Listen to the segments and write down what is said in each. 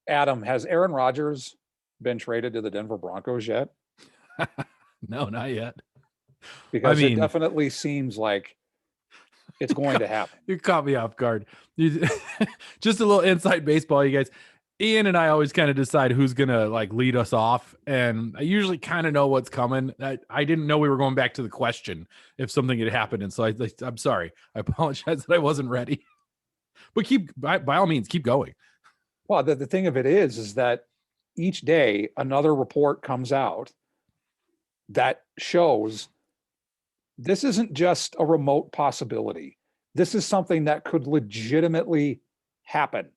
Adam, has Aaron Rodgers been traded to the Denver Broncos yet? No, not yet. I Because it mean, definitely seems like it's going to happen. you caught me off guard. Just a little inside baseball, you guys. Ian and I always kind of decide who's gonna like lead us off, and I usually kind of know what's coming. I didn't know we were going back to the question if something had happened, and so I'm sorry. I apologize that I wasn't ready. But keep by all means keep going. Well, the thing of it is that each day another report comes out that shows this isn't just a remote possibility. This is something that could legitimately happen.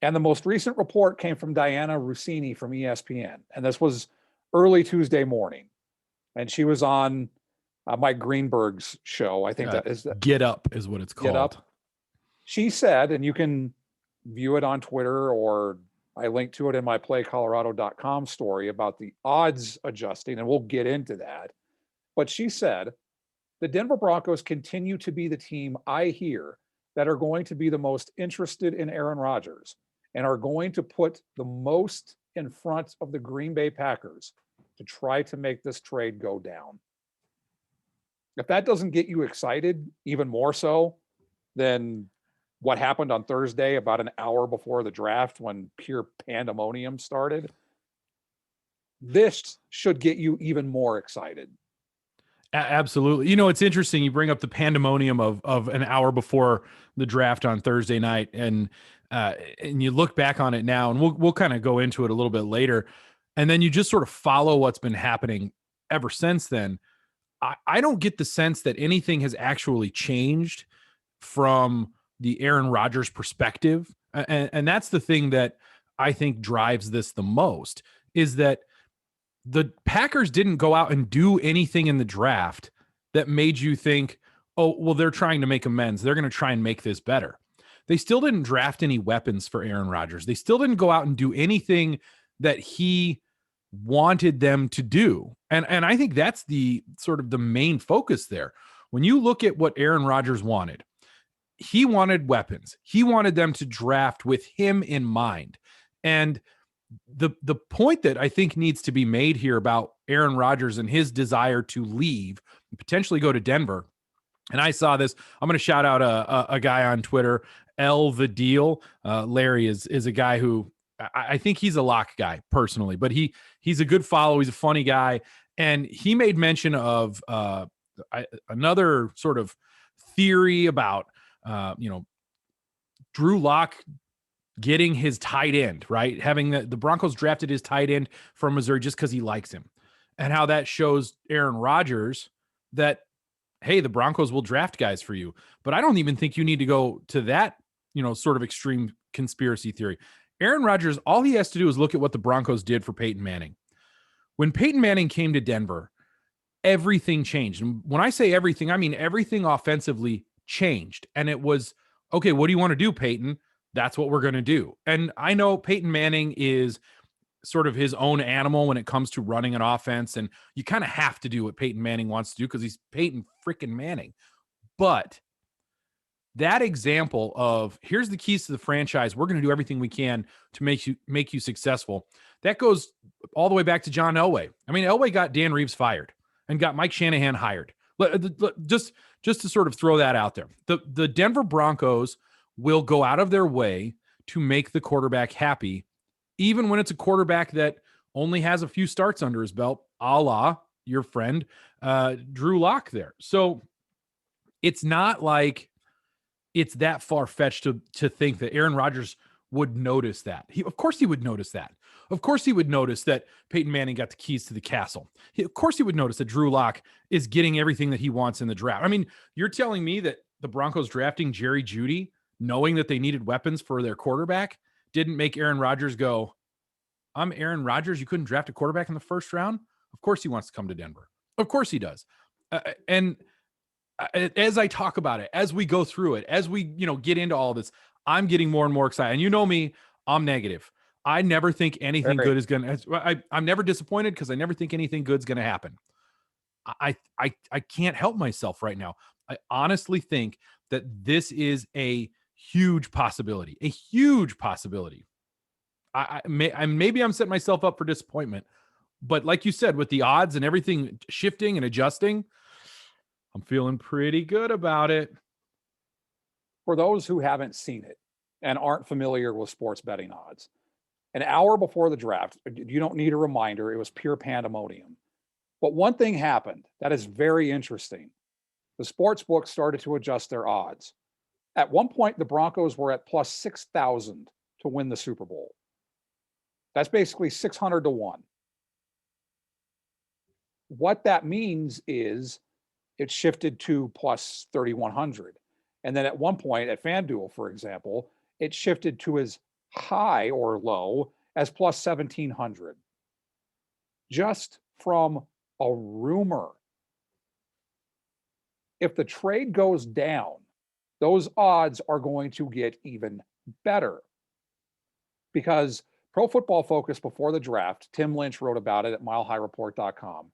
And the most recent report came from Diana Rossini from ESPN. And this was early Tuesday morning. And she was on Mike Greenberg's show. I think that is Get Up is what it's called. Get Up. She said, and you can view it on Twitter, or I linked to it in my playcolorado.com story about the odds adjusting, and we'll get into that. But she said, the Denver Broncos continue to be the team I hear that are going to be the most interested in Aaron Rodgers and are going to put the most in front of the Green Bay Packers to try to make this trade go down. If that doesn't get you excited even more so than what happened on Thursday about an hour before the draft when pure pandemonium started, this should get you even more excited. Absolutely. It's interesting. You bring up the pandemonium of an hour before the draft on Thursday night, and you look back on it now, and we'll kind of go into it a little bit later, and then you just sort of follow what's been happening ever since then. I don't get the sense that anything has actually changed from the Aaron Rodgers perspective, and that's the thing that I think drives this the most, is that the Packers didn't go out and do anything in the draft that made you think, oh, well, they're trying to make amends. They're going to try and make this better. They still didn't draft any weapons for Aaron Rodgers. They still didn't go out and do anything that he wanted them to do. And I think that's the sort of the main focus there. When you look at what Aaron Rodgers wanted, he wanted weapons. He wanted them to draft with him in mind. And the point that I think needs to be made here about Aaron Rodgers and his desire to leave and potentially go to Denver. And I saw this. I'm going to shout out a guy on Twitter, L the Deal. Larry is a guy who I think he's a lock guy personally, but he's a good follow. He's a funny guy, and he made mention of another sort of theory about Drew Lock getting his tight end, right? Having the Broncos drafted his tight end from Missouri just because he likes him, and how that shows Aaron Rodgers that, hey, the Broncos will draft guys for you. But I don't even think you need to go to that, sort of extreme conspiracy theory. Aaron Rodgers, all he has to do is look at what the Broncos did for Peyton Manning. When Peyton Manning came to Denver, everything changed. And when I say everything, I mean everything offensively changed. And it was, okay, what do you want to do, Peyton? That's what we're going to do. And I know Peyton Manning is sort of his own animal when it comes to running an offense. And you kind of have to do what Peyton Manning wants to do because he's Peyton freaking Manning. But that example of here's the keys to the franchise, we're going to do everything we can to make you successful, that goes all the way back to John Elway. I mean, Elway got Dan Reeves fired and got Mike Shanahan hired. Just to sort of throw that out there. The Denver Broncos will go out of their way to make the quarterback happy, even when it's a quarterback that only has a few starts under his belt, a la your friend Drew Lock there. So it's not like it's that far-fetched to think that Aaron Rodgers would notice that. Of course he would notice that. Of course he would notice that Peyton Manning got the keys to the castle. Of course he would notice that Drew Lock is getting everything that he wants in the draft. I mean, you're telling me that the Broncos drafting Jerry Jeudy, knowing that they needed weapons for their quarterback, didn't make Aaron Rodgers go, I'm Aaron Rodgers. You couldn't draft a quarterback in the first round? Of course he wants to come to Denver. Of course he does. And as I talk about it, as we go through it, as we, get into all this, I'm getting more and more excited. And you know me, I'm negative. I never think anything good is going to, I'm never disappointed because I never think anything good's going to happen. I can't help myself right now. I honestly think that this is a huge possibility. Maybe I'm setting myself up for disappointment, but like you said, with the odds and everything shifting and adjusting, I'm feeling pretty good about it. For those who haven't seen it and aren't familiar with sports betting odds, an hour before the draft, you don't need a reminder, it was pure pandemonium. But one thing happened that is very interesting. The sports books started to adjust their odds. At one point, the Broncos were at plus 6,000 to win the Super Bowl. That's basically 600 to 1. What that means is it shifted to plus 3,100. And then at one point at FanDuel, for example, it shifted to as high or low as plus 1,700. Just from a rumor. If the trade goes down, those odds are going to get even better. Because Pro Football Focus before the draft, Tim Lynch wrote about it at milehighreport.com.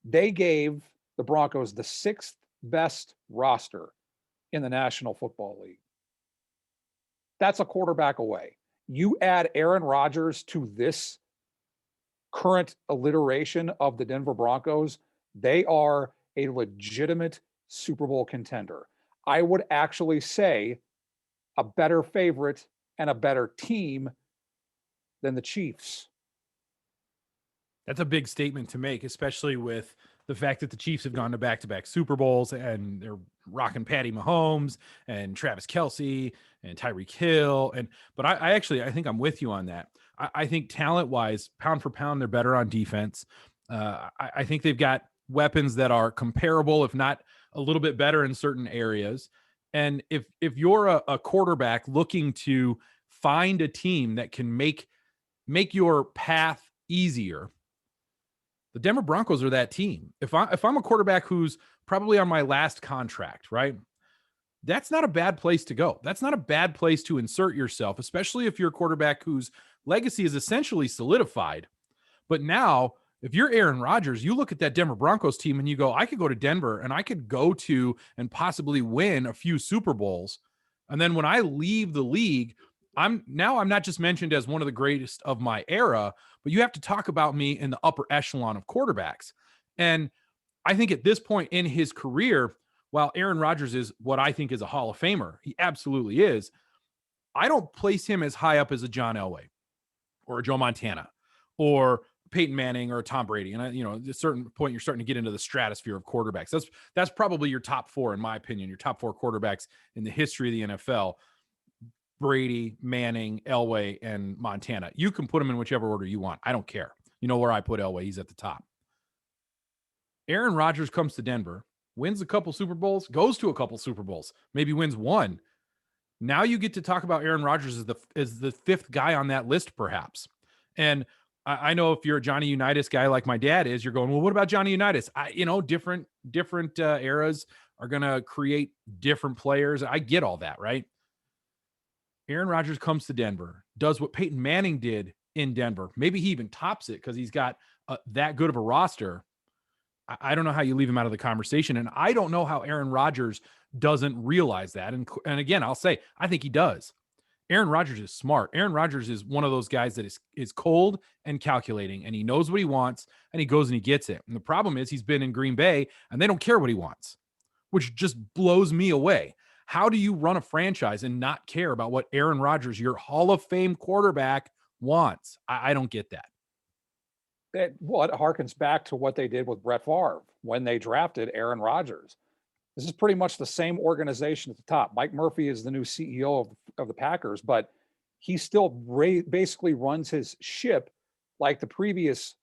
They gave the Broncos the 6th best roster in the National Football League. That's a quarterback away. You add Aaron Rodgers to this current alliteration of the Denver Broncos, they are a legitimate Super Bowl contender. I would actually say a better favorite and a better team than the Chiefs. That's a big statement to make, especially with the fact that the Chiefs have gone to back-to-back Super Bowls and they're rocking Patty Mahomes and Travis Kelce and Tyreek Hill. But I think I'm with you on that. I think talent-wise, pound for pound, they're better on defense. I think they've got weapons that are comparable, if not a little bit better in certain areas. And if you're a quarterback looking to find a team that can make your path easier, the Denver Broncos are that team. If I'm a quarterback who's probably on my last contract, right? That's not a bad place to go. That's not a bad place to insert yourself, especially if you're a quarterback whose legacy is essentially solidified. But now, if you're Aaron Rodgers, you look at that Denver Broncos team and you go, I could go to Denver and I could go to and possibly win a few Super Bowls. And then when I leave the league, I'm not just mentioned as one of the greatest of my era, but you have to talk about me in the upper echelon of quarterbacks. And I think at this point in his career, while Aaron Rodgers is what I think is a Hall of Famer, he absolutely is. I don't place him as high up as a John Elway or a Joe Montana or Peyton Manning or Tom Brady. And at a certain point, you're starting to get into the stratosphere of quarterbacks. That's probably your top four, in my opinion, your top four quarterbacks in the history of the NFL. Brady, Manning, Elway, and Montana. You can put them in whichever order you want. I don't care. You know where I put Elway. He's at the top. Aaron Rodgers comes to Denver, wins a couple Super Bowls, goes to a couple Super Bowls, maybe wins one. Now you get to talk about Aaron Rodgers as the fifth guy on that list, perhaps. And I know if you're a Johnny Unitas guy like my dad is, you're going, well, what about Johnny Unitas? Different eras are going to create different players. I get all that, right? Aaron Rodgers comes to Denver, does what Peyton Manning did in Denver. Maybe he even tops it because he's got that good of a roster. I don't know how you leave him out of the conversation. And I don't know how Aaron Rodgers doesn't realize that. And again, I'll say, I think he does. Aaron Rodgers is smart. Aaron Rodgers is one of those guys that is cold and calculating, and he knows what he wants, and he goes and he gets it. And the problem is he's been in Green Bay, and they don't care what he wants, which just blows me away. How do you run a franchise and not care about what Aaron Rodgers, your Hall of Fame quarterback, wants? I don't get that. It harkens back to what they did with Brett Favre when they drafted Aaron Rodgers. This is pretty much the same organization at the top. Mike Murphy is the new CEO of the Packers, but he still basically runs his ship like the previous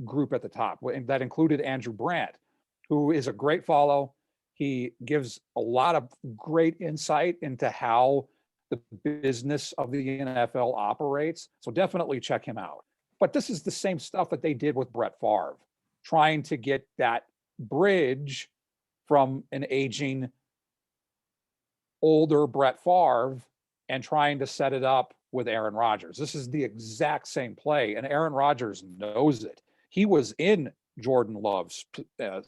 group at the top. And that included Andrew Brandt, who is a great follow. He gives a lot of great insight into how the business of the NFL operates. So definitely check him out. But this is the same stuff that they did with Brett Favre, trying to get that bridge from an aging, older Brett Favre and trying to set it up with Aaron Rodgers. This is the exact same play, and Aaron Rodgers knows it. He was in Jordan Love's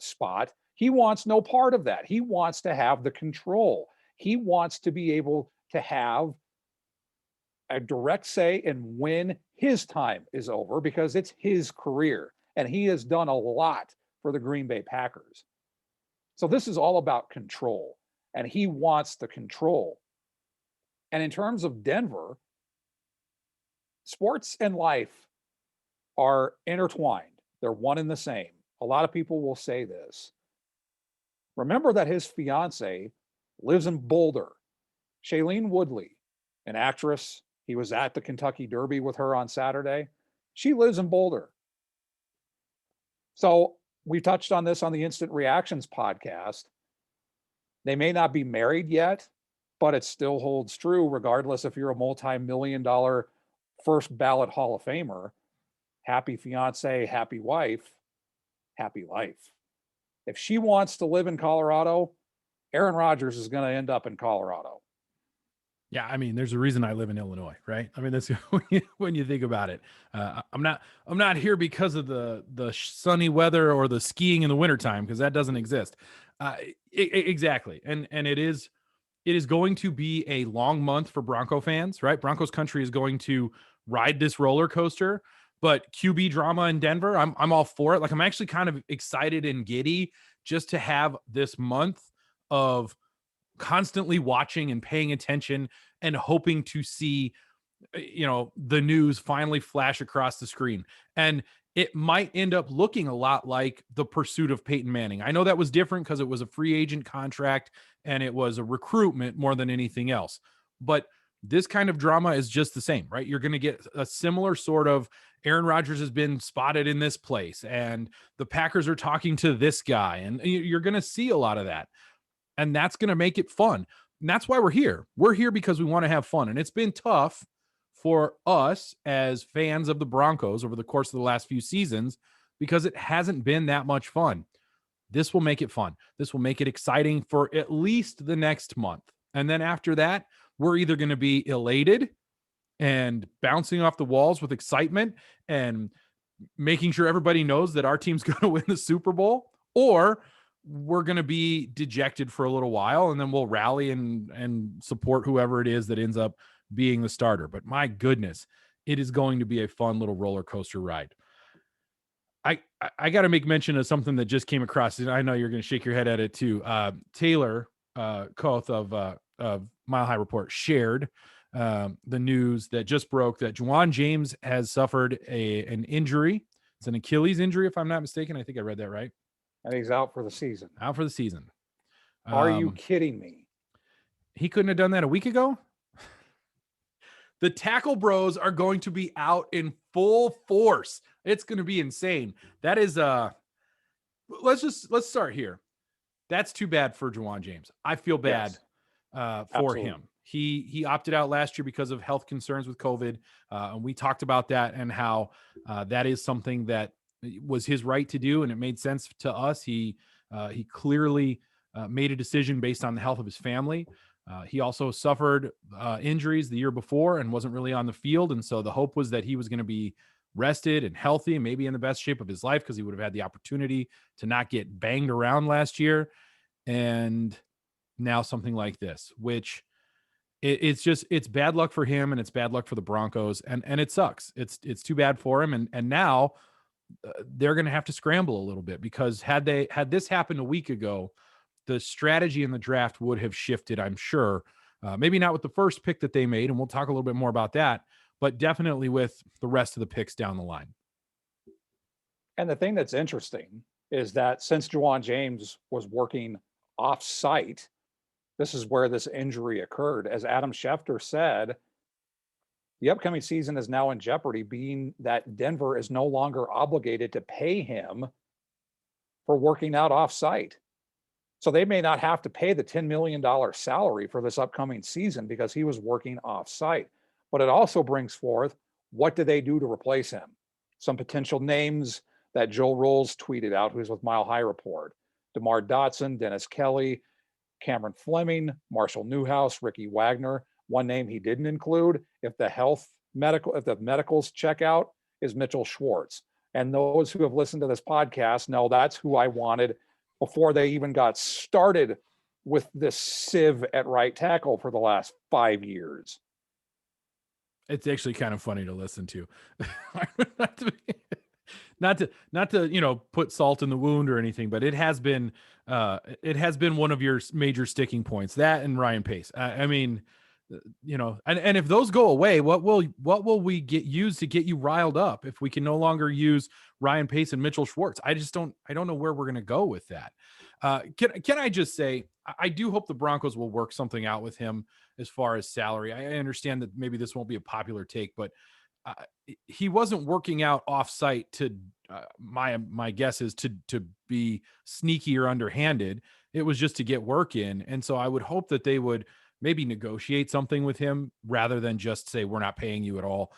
spot. He wants no part of that. He wants to have the control. He wants to be able to have a direct say in when his time is over because it's his career and he has done a lot for the Green Bay Packers. So this is all about control, and he wants the control. And in terms of Denver, sports and life are intertwined. They're one and the same. A lot of people will say this. Remember that his fiance lives in Boulder. Shailene Woodley, an actress, he was at the Kentucky Derby with her on Saturday. She lives in Boulder. So we touched on this on the Instant Reactions podcast. They may not be married yet, but it still holds true regardless if you're a multi-million-dollar first ballot Hall of Famer. Happy fiance, happy wife, happy life. If she wants to live in Colorado, Aaron Rodgers is going to end up in Colorado. Yeah, I mean, there's a reason I live in Illinois, right? I mean, that's when you think about it. I'm not here because of the sunny weather or the skiing in the wintertime, because that doesn't exist. Exactly, and it is going to be a long month for Bronco fans, right? Broncos country is going to ride this roller coaster, but QB drama in Denver, I'm all for it. Like, I'm actually kind of excited and giddy just to have this month of constantly watching and paying attention and hoping to see, the news finally flash across the screen. And it might end up looking a lot like the pursuit of Peyton Manning. I know that was different because it was a free agent contract and it was a recruitment more than anything else. But this kind of drama is just the same, right? You're going to get a similar sort of Aaron Rodgers has been spotted in this place and the Packers are talking to this guy. And you're going to see a lot of that. And that's going to make it fun. And that's why we're here. We're here because we want to have fun. And it's been tough for us as fans of the Broncos over the course of the last few seasons because it hasn't been that much fun. This will make it fun. This will make it exciting for at least the next month. And then after that, we're either going to be elated and bouncing off the walls with excitement and making sure everybody knows that our team's going to win the Super Bowl, or we're going to be dejected for a little while and then we'll rally and support whoever it is that ends up being the starter. But my goodness, it is going to be a fun little roller coaster ride. I got to make mention of something that just came across, and I know you're going to shake your head at it too. Taylor Koth of Mile High Report shared the news that just broke that Juwan James has suffered an injury. It's an Achilles injury, if I'm not mistaken. I think I read that right. And he's out for the season. Out for the season. Are you kidding me? He couldn't have done that a week ago? The tackle bros are going to be out in full force. It's going to be insane. That is let's start here. That's too bad for Juwan James. I feel bad for Absolutely. him. He opted out last year because of health concerns with COVID. And we talked about that and how that is something that was his right to do, and it made sense to us. He clearly made a decision based on the health of his family. He also suffered injuries the year before and wasn't really on the field, and so the hope was that he was going to be rested and healthy and maybe in the best shape of his life because he would have had the opportunity to not get banged around last year. And now something like this, which it's bad luck for him and it's bad luck for the Broncos, and it sucks. It's too bad for him, and now they're going to have to scramble a little bit because had this happened a week ago, the strategy in the draft would have shifted, I'm sure. Maybe not with the first pick that they made, and we'll talk a little bit more about that, but definitely with the rest of the picks down the line. And the thing that's interesting is that since Juwan James was working off-site, this is where this injury occurred. As Adam Schefter said, the upcoming season is now in jeopardy, being that Denver is no longer obligated to pay him for working out off-site. So they may not have to pay the $10 million salary for this upcoming season because he was working off-site. But it also brings forth, what do they do to replace him? Some potential names that Joe Rolls tweeted out, who's with Mile High Report: DeMar Dotson, Dennis Kelly, Cameron Fleming, Marshall Newhouse, Ricky Wagner. One name he didn't include, if the medicals check out, is Mitchell Schwartz. And those who have listened to this podcast know that's who I wanted before they even got started with this sieve at right tackle for the last 5 years. It's actually kind of funny to listen to. not to, not to put salt in the wound or anything, but it has been one of your major sticking points, that and Ryan Pace. I mean, and if those go away, what will we get used to get you riled up if we can no longer use Ryan Pace and Mitchell Schwartz? I don't know where we're going to go with that. Can I just say, I do hope the Broncos will work something out with him as far as salary. I understand that maybe this won't be a popular take, but he wasn't working out off site to my guess is to be sneaky or underhanded. It was just to get work in. And so I would hope that they would maybe negotiate something with him rather than just say, we're not paying you at all.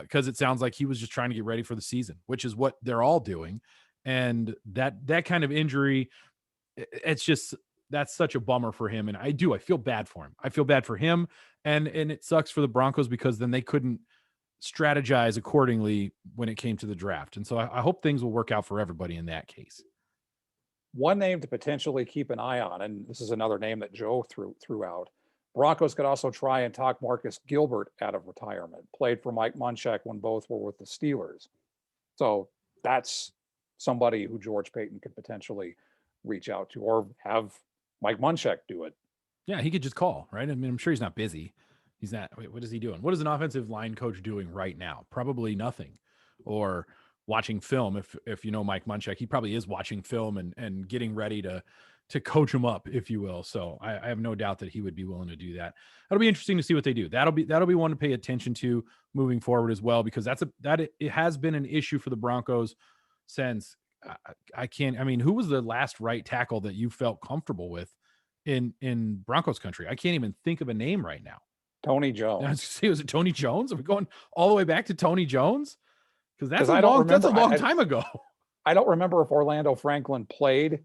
Cause it sounds like he was just trying to get ready for the season, which is what they're all doing. And that kind of injury, that's such a bummer for him. And I feel bad for him. I feel bad for him. And it sucks for the Broncos because then they couldn't strategize accordingly when it came to the draft. And so I hope things will work out for everybody in that case. One name to potentially keep an eye on, and this is another name that Joe threw out. Broncos could also try and talk Marcus Gilbert out of retirement. Played for Mike Munchak when both were with the Steelers. So that's somebody who George Paton could potentially reach out to, or have Mike Munchak do it. Yeah, he could just call, right? I mean, I'm sure he's not busy. He's not. Wait, what is he doing? What is an offensive line coach doing right now? Probably nothing. Or watching film. If you know Mike Munchak, he probably is watching film and getting ready to coach him up, if you will. So I have no doubt that he would be willing to do that. That'll be interesting to see what they do. That'll be one to pay attention to moving forward as well, because it has been an issue for the Broncos since who was the last right tackle that you felt comfortable with in Broncos country? I can't even think of a name right now. Tony Jones. I was say, was it Tony Jones? Are we going all the way back to Tony Jones? Because that's a long time ago. I don't remember if Orlando Franklin played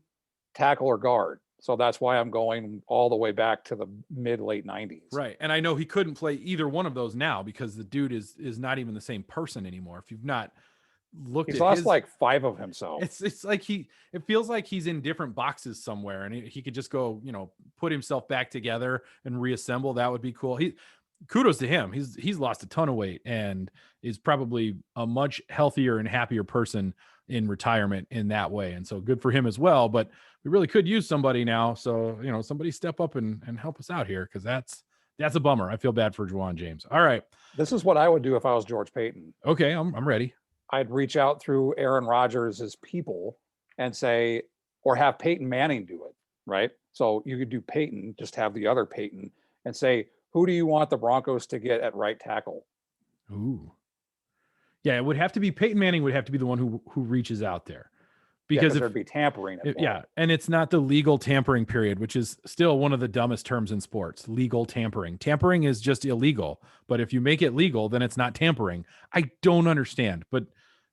tackle or guard. So that's why I'm going all the way back to the late 90s. Right. And I know he couldn't play either one of those now because the dude is not even the same person anymore. If you've not looked, he's lost like 5 of himself. It's like it feels like he's in different boxes somewhere, and he could just go, put himself back together and reassemble. That would be cool. Kudos to him. He's lost a ton of weight and is probably a much healthier and happier person in retirement in that way. And so good for him as well. But we really could use somebody now. So, somebody step up and help us out here, because that's a bummer. I feel bad for Juwan James. All right. This is what I would do if I was George Paton. Okay, I'm ready. I'd reach out through Aaron Rodgers' people and say, or have Peyton Manning do it, right? So you could do Peyton, just have the other Peyton, and say, who do you want the Broncos to get at right tackle? Ooh. Yeah, it would have to be Peyton Manning would have to be the one who reaches out there. Because there'd be tampering. And it's not the legal tampering period, which is still one of the dumbest terms in sports. Legal tampering. Tampering is just illegal, but if you make it legal, then it's not tampering. I don't understand, but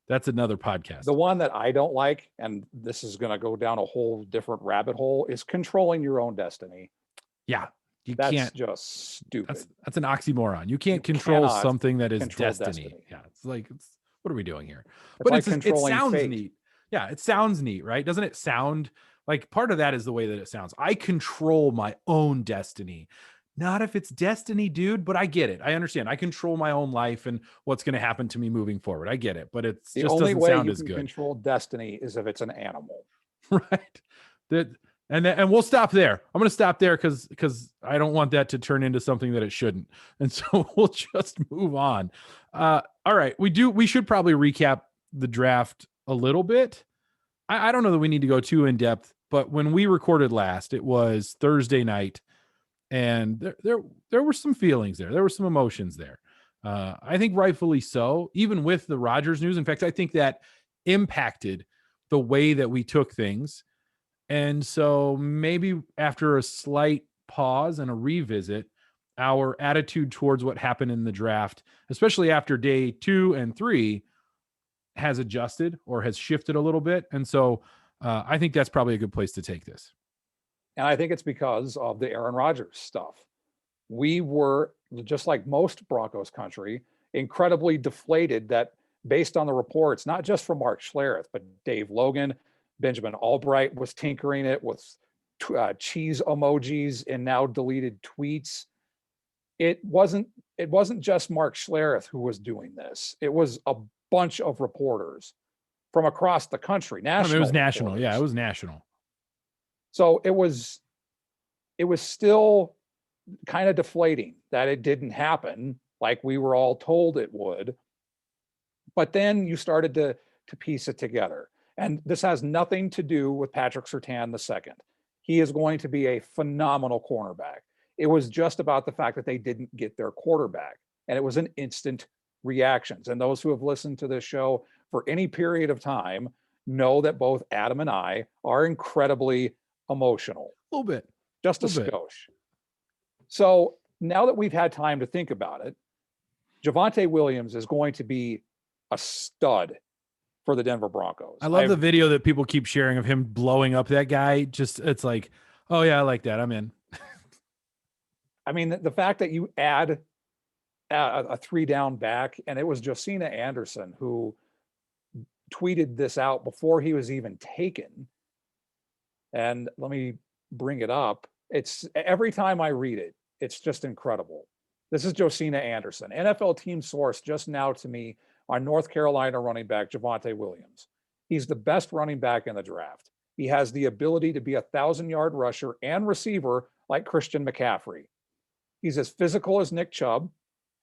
that's another podcast. The one that I don't like, and this is going to go down a whole different rabbit hole, is controlling your own destiny. Yeah. That's just stupid. That's an oxymoron. You can't control something that is destiny. Yeah. What are we doing here? But it sounds fate. Neat. Yeah. It sounds neat, right? Doesn't it sound like part of that is the way that it sounds? I control my own destiny. Not if it's destiny, dude, but I get it. I understand. I control my own life and what's going to happen to me moving forward. I get it, but it's just doesn't sound as good. The only way you can control destiny is if it's an animal. Right. And we'll stop there. I'm going to stop there because I don't want that to turn into something that it shouldn't. And so we'll just move on. All right. We should probably recap the draft a little bit. I don't know that we need to go too in depth, but when we recorded last, it was Thursday night, and there were some feelings there. There were some emotions there. I think rightfully so, even with the Rodgers news. In fact, I think that impacted the way that we took things. And so maybe after a slight pause and a revisit, our attitude towards what happened in the draft, especially after day 2 and 3, has adjusted or has shifted a little bit. And so I think that's probably a good place to take this. And I think it's because of the Aaron Rodgers stuff. We were, just like most Broncos country, incredibly deflated that based on the reports, not just from Mark Schlereth, but Dave Logan, Benjamin Albright was tinkering it with cheese emojis and now deleted tweets. It wasn't it wasn't just Mark Schlereth who was doing this. It was a bunch of reporters from across the country, national. It was national. Reporters. Yeah, it was national. So it was still kind of deflating that it didn't happen like we were all told it would. But then you started to piece it together. And this has nothing to do with Patrick Surtain II. He is going to be a phenomenal cornerback. It was just about the fact that they didn't get their quarterback. And it was an instant reactions. And those who have listened to this show for any period of time know that both Adam and I are incredibly emotional. A little bit. Just a skosh. So now that we've had time to think about it, Javonte Williams is going to be a stud for the Denver Broncos. I love the video that people keep sharing of him blowing up that guy. Just, it's like, oh yeah, I like that. I'm in. I mean, the fact that you add a 3-down back, and it was Josina Anderson who tweeted this out before he was even taken. And let me bring it up. It's every time I read it, it's just incredible. This is Josina Anderson, NFL team source just now to me on North Carolina running back Javonte Williams. He's the best running back in the draft. He has the ability to be a 1,000-yard rusher and receiver like Christian McCaffrey. He's as physical as Nick Chubb,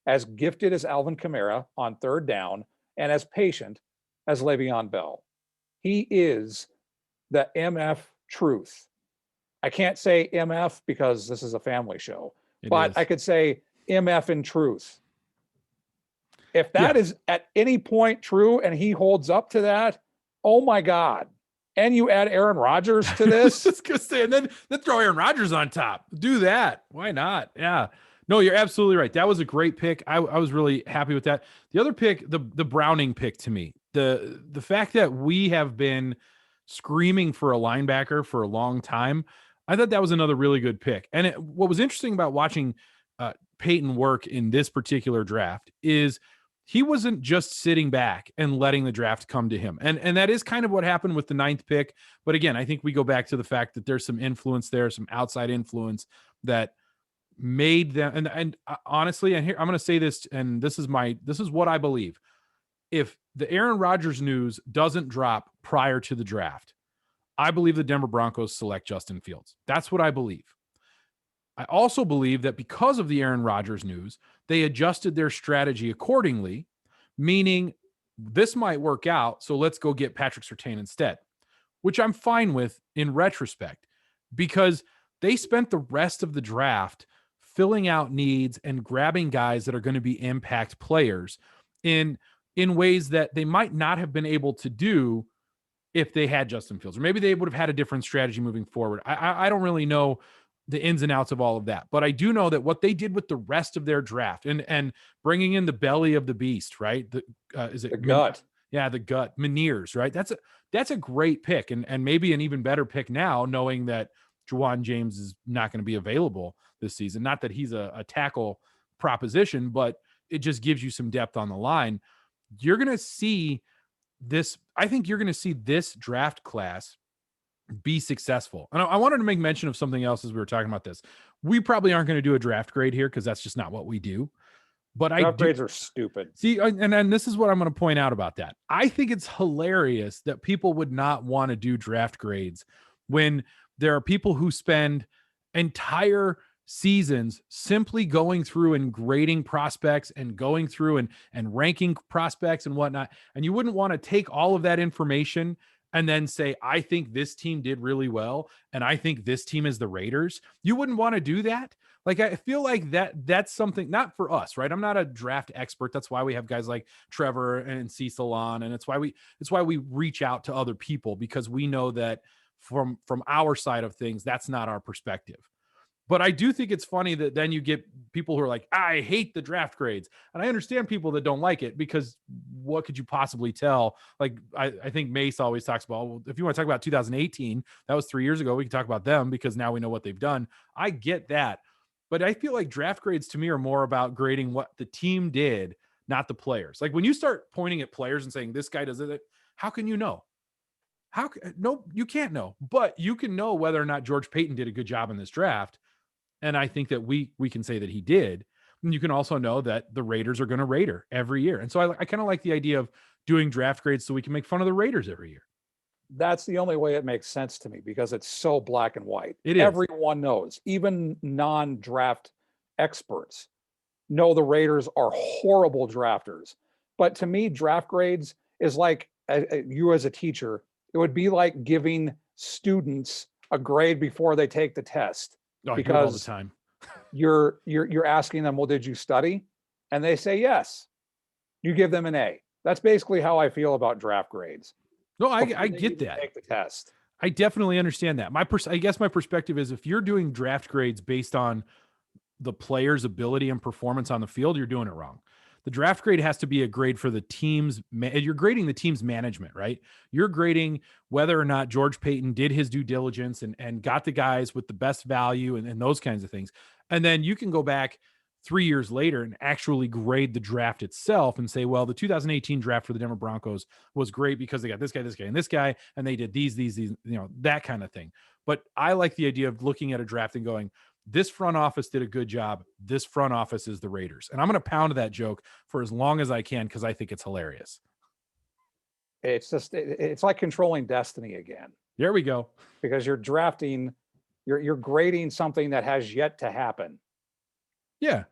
as gifted as Alvin Kamara on third down, and as patient as Le'Veon Bell. He is the MF truth. I can't say MF because this is a family show, but I could say MF in truth. If that is at any point true and he holds up to that, oh my God. And you add Aaron Rodgers to this. Just gonna say, and then throw Aaron Rodgers on top. Do that. Why not? Yeah. No, you're absolutely right. That was a great pick. I was really happy with that. The other pick, the Browning pick to me, the fact that we have been screaming for a linebacker for a long time, I thought that was another really good pick. And what was interesting about watching Peyton work in this particular draft is he wasn't just sitting back and letting the draft come to him. And that is kind of what happened with the 9th pick. But again, I think we go back to the fact that there's some influence there, some outside influence that made them. And honestly, and here I'm going to say this, and this is what I believe. If the Aaron Rodgers news doesn't drop prior to the draft, I believe the Denver Broncos select Justin Fields. That's what I believe. I also believe that because of the Aaron Rodgers news, they adjusted their strategy accordingly, meaning this might work out, so let's go get Patrick Surtain instead, which I'm fine with in retrospect, because they spent the rest of the draft filling out needs and grabbing guys that are going to be impact players in ways that they might not have been able to do if they had Justin Fields, or maybe they would have had a different strategy moving forward. I don't really know the ins and outs of all of that, but I do know that what they did with the rest of their draft and bringing in the belly of the beast, right? Is it the gut? Yeah, the gut, Meniere's, right? That's a great pick, and maybe an even better pick now, knowing that Juwan James is not going to be available this season. Not that he's a tackle proposition, but it just gives you some depth on the line. You're going to see this. I think you're going to see this draft class be successful. And I wanted to make mention of something else as we were talking about this. We probably aren't going to do a draft grade here because that's just not what we do. But draft grades are stupid. See, and this is what I'm going to point out about that. I think it's hilarious that people would not want to do draft grades when there are people who spend entire seasons simply going through and grading prospects and going through and ranking prospects and whatnot. And you wouldn't want to take all of that information and then say, I think this team did really well, and I think this team is the Raiders. You wouldn't want to do that. Like, I feel like that's something, not for us, right? I'm not a draft expert. That's why we have guys like Trevor and Cecil on, and it's why we reach out to other people, because we know that from our side of things, that's not our perspective. But I do think it's funny that then you get people who are like, I hate the draft grades. And I understand people that don't like it, because what could you possibly tell? Like, I think Mace always talks about, well, if you want to talk about 2018, that was 3 years ago, we can talk about them because now we know what they've done. I get that. But I feel like draft grades to me are more about grading what the team did, not the players. Like, when you start pointing at players and saying, this guy does it, how can you know? No, you can't know. But you can know whether or not George Payton did a good job in this draft. And I think that we can say that he did. And you can also know that the Raiders are going to Raider every year. And so I kind of like the idea of doing draft grades so we can make fun of the Raiders every year. That's the only way it makes sense to me because it's so black and white. It is. Everyone knows, even non-draft experts know the Raiders are horrible drafters. But to me, draft grades is like you as a teacher, it would be like giving students a grade before they take the test. Oh, I do it all the time. You're asking them, well, did you study? And they say yes. You give them an A. That's basically how I feel about draft grades. No, I get that. Take the test. I definitely understand that. I guess my perspective is if you're doing draft grades based on the player's ability and performance on the field, you're doing it wrong. The draft grade has to be a grade for the team's, you're grading the team's management, right? You're grading whether or not George Payton did his due diligence and got the guys with the best value and those kinds of things. And then you can go back 3 years later and actually grade the draft itself and say, well, the 2018 draft for the Denver Broncos was great because they got this guy, and this guy, and they did these, that kind of thing. But I like the idea of looking at a draft and going, this front office did a good job. This front office is the Raiders. And I'm going to pound that joke for as long as I can because I think it's hilarious. It's like controlling destiny again. There we go. Because you're drafting, you're grading something that has yet to happen. Yeah.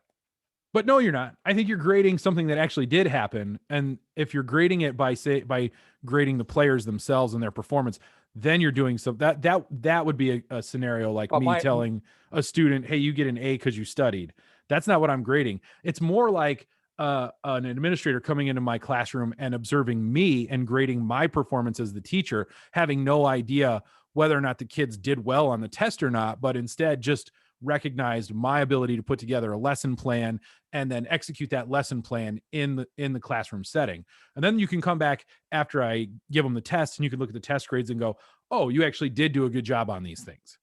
But no, you're not. I think you're grading something that actually did happen. And if you're grading it by grading the players themselves and their performance, then you're doing something that would be a scenario like telling a student, hey, you get an A because you studied. That's not what I'm grading. It's more like an administrator coming into my classroom and observing me and grading my performance as the teacher, having no idea whether or not the kids did well on the test or not, but instead just recognized my ability to put together a lesson plan and then execute that lesson plan in the classroom setting. And then you can come back after I give them the test and you can look at the test grades and go, oh, you actually did do a good job on these things.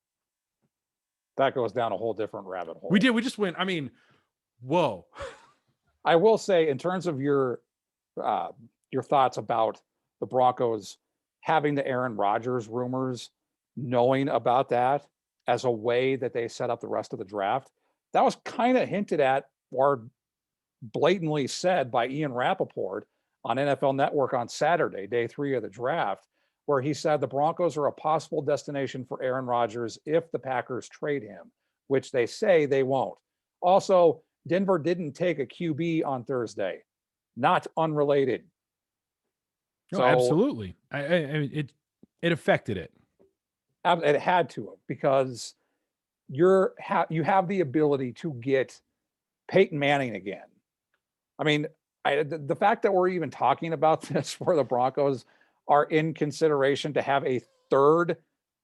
That goes down a whole different rabbit hole. We just went, whoa. I will say in terms of your thoughts about the Broncos having the Aaron Rodgers rumors, knowing about that as a way that they set up the rest of the draft, that was kind of hinted at or blatantly said by Ian Rappaport on NFL Network on Saturday, day 3 of the draft, where he said the Broncos are a possible destination for Aaron Rodgers if the Packers trade him, which they say they won't. Also, Denver didn't take a QB on Thursday. Not unrelated. No, absolutely. It affected it. It had to have, because you have the ability to get Peyton Manning again. I mean, the fact that we're even talking about this, where the Broncos are in consideration to have a third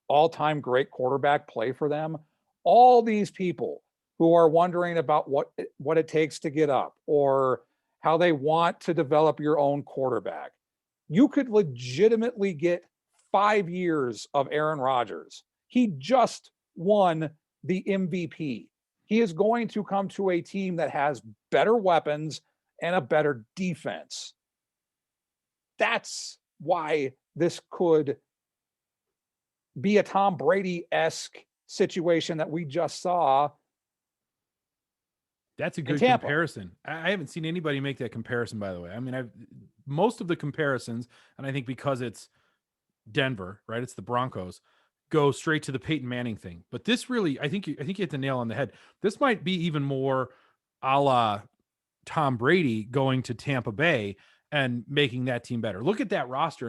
all-time great quarterback play for them, all these people who are wondering about what it takes to get up or how they want to develop your own quarterback, you could legitimately get 5 years of Aaron Rodgers. He just won the MVP. He is going to come to a team that has better weapons and a better defense. That's why this could be a Tom Brady-esque situation that we just saw. That's a good comparison. I haven't seen anybody make that comparison, by the way. I mean, most of the comparisons, and I think because it's Denver, right? It's the Broncos, go straight to the Peyton Manning thing. But this really, I think you hit the nail on the head. This might be even more a la Tom Brady going to Tampa Bay and making that team better. Look at that roster.